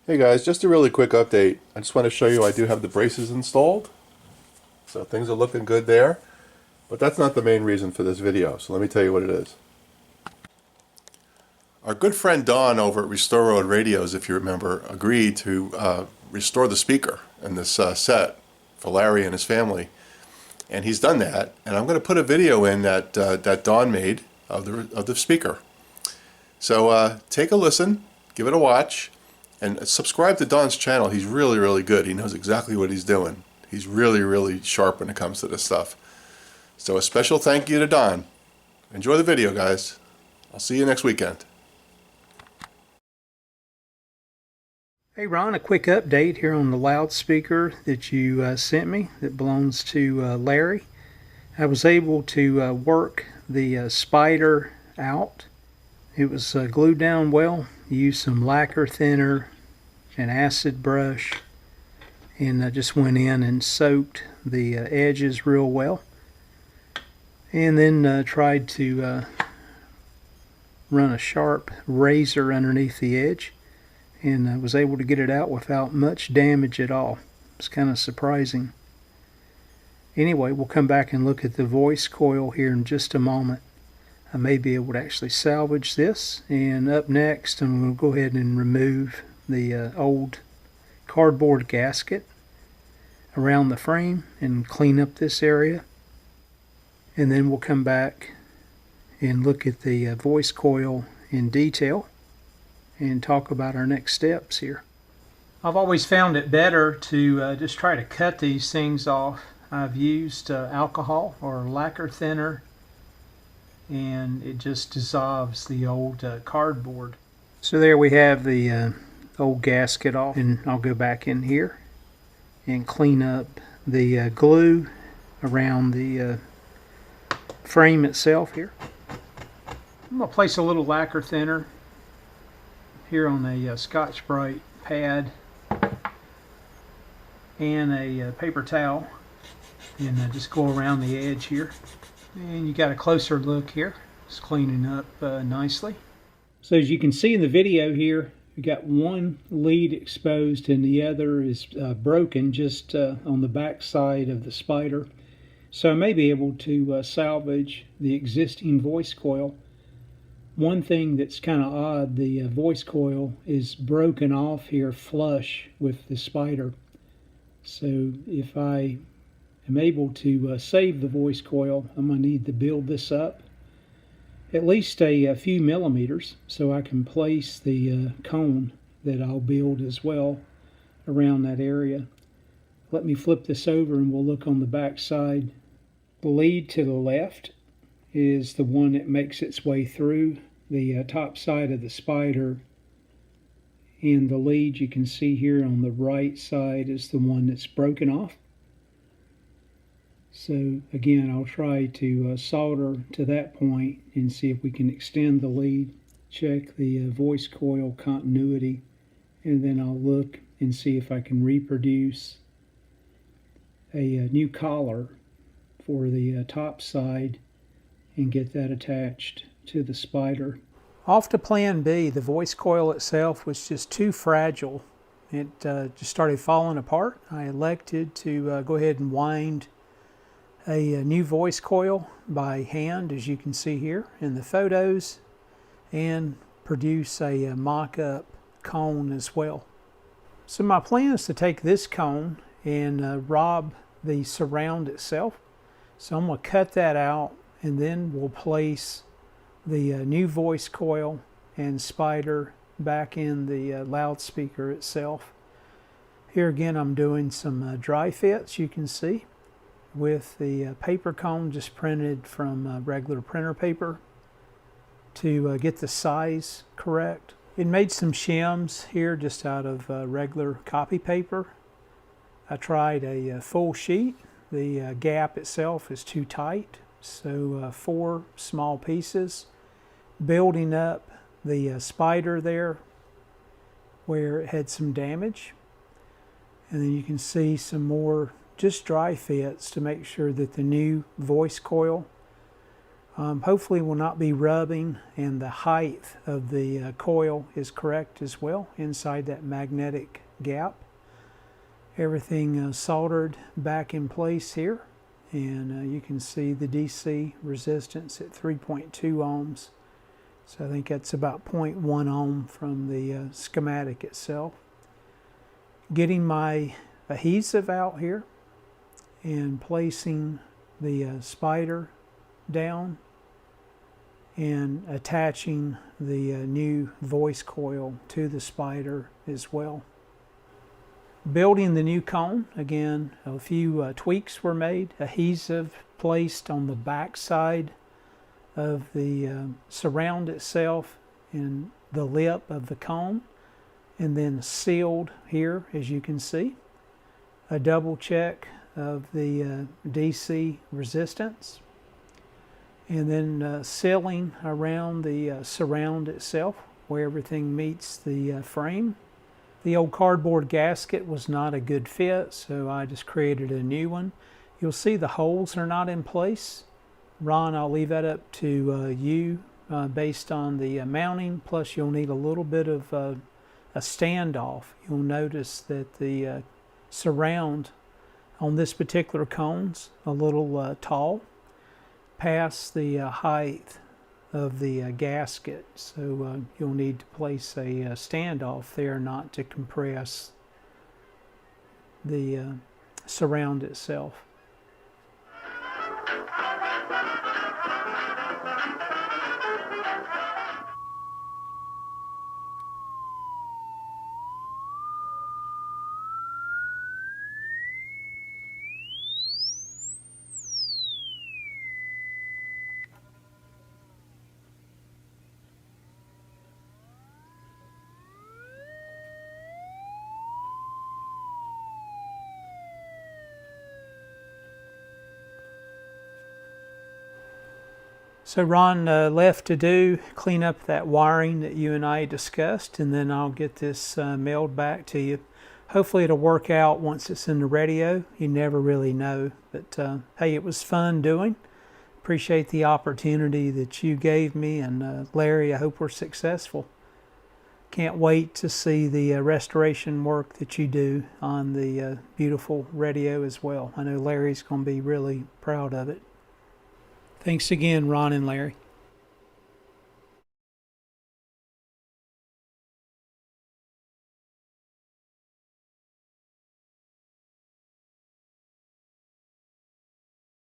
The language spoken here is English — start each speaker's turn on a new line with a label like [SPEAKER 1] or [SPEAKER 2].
[SPEAKER 1] Hey guys, just a really quick update. I just want to show you I do have the braces installed. So things are looking good there. But that's not the main reason for this video, so let me tell you what it is. Our good friend Don over at Restore Road Radios, if you remember, agreed to restore the speaker in this set for Larry and his family. And he's done that, and I'm going to put a video in that Don made of the speaker. So take a listen, give it a watch, and subscribe to Don's channel. He's really, really good. He knows exactly what he's doing. He's really, really sharp when it comes to this stuff. So a special thank you to Don. Enjoy the video, guys. I'll see you next weekend.
[SPEAKER 2] Hey Ron, a quick update here on the loudspeaker that you sent me that belongs to Larry. I was able to work the spider out. It was glued down well. Used some lacquer thinner, an acid brush, and I just went in and soaked the edges real well. And then tried to run a sharp razor underneath the edge. And I was able to get it out without much damage at all. It's kind of surprising. Anyway, we'll come back and look at the voice coil here in just a moment. I may be able to actually salvage this, and up next I'm going to go ahead and remove the old cardboard gasket around the frame and clean up this area, and then we'll come back and look at the voice coil in detail and talk about our next steps here. I've always found it better to just try to cut these things off. I've used alcohol or lacquer thinner, and it just dissolves the old cardboard. So there we have the old gasket off, and I'll go back in here and clean up the glue around the frame itself here. I'm going to place a little lacquer thinner here on a Scotch-Brite pad and a paper towel, and just go around the edge here. And you got a closer look here. It's cleaning up nicely. So as you can see in the video here, we got one lead exposed and the other is broken just on the back side of the spider. So I may be able to salvage the existing voice coil. One thing that's kind of odd, the voice coil is broken off here flush with the spider. So if I am able to save the voice coil, I'm going to need to build this up at least a few millimeters so I can place the cone that I'll build as well around that area. Let me flip this over and we'll look on the back side. The lead to the left is the one that makes its way through the top side of the spider, and the lead you can see here on the right side is the one that's broken off. So again, I'll try to solder to that point and see if we can extend the lead, check the voice coil continuity, and then I'll look and see if I can reproduce a new collar for the top side and get that attached to the spider. Off to plan B, the voice coil itself was just too fragile. It just started falling apart. I elected to go ahead and wind a new voice coil by hand, as you can see here in the photos, and produce a mock-up cone as well. So my plan is to take this cone and rob the surround itself. So I'm going to cut that out, and then we'll place the new voice coil and spider back in the loudspeaker itself. Here again I'm doing some dry fits, you can see, with the paper cone just printed from regular printer paper to get the size correct. It made some shims here just out of regular copy paper. I tried a full sheet. The gap itself is too tight, so 4 small pieces, building up the spider there where it had some damage. And then you can see some more just dry fits to make sure that the new voice coil Hopefully will not be rubbing, and the height of the coil is correct as well inside that magnetic gap. Everything soldered back in place here, and you can see the DC resistance at 3.2 ohms. So I think that's about 0.1 ohm from the schematic itself. Getting my adhesive out here and placing the spider down and attaching the new voice coil to the spider as well. Building the new cone, again, a few tweaks were made. Adhesive placed on the back side of the surround itself and the lip of the cone, and then sealed here, as you can see. A double check of the DC resistance, and then sealing around the surround itself where everything meets the frame. The old cardboard gasket was not a good fit, so I just created a new one. You'll see the holes are not in place. Ron, I'll leave that up to you based on the mounting, plus you'll need a little bit of a standoff. You'll notice that the surround on this particular cone's a little tall, past the height of the gasket, so you'll need to place a standoff there not to compress the surround itself. So Ron, left to do, clean up that wiring that you and I discussed, and then I'll get this mailed back to you. Hopefully it'll work out once it's in the radio. You never really know. But hey, it was fun doing. Appreciate the opportunity that you gave me, and Larry, I hope we're successful. Can't wait to see the restoration work that you do on the beautiful radio as well. I know Larry's going to be really proud of it. Thanks again, Ron and Larry.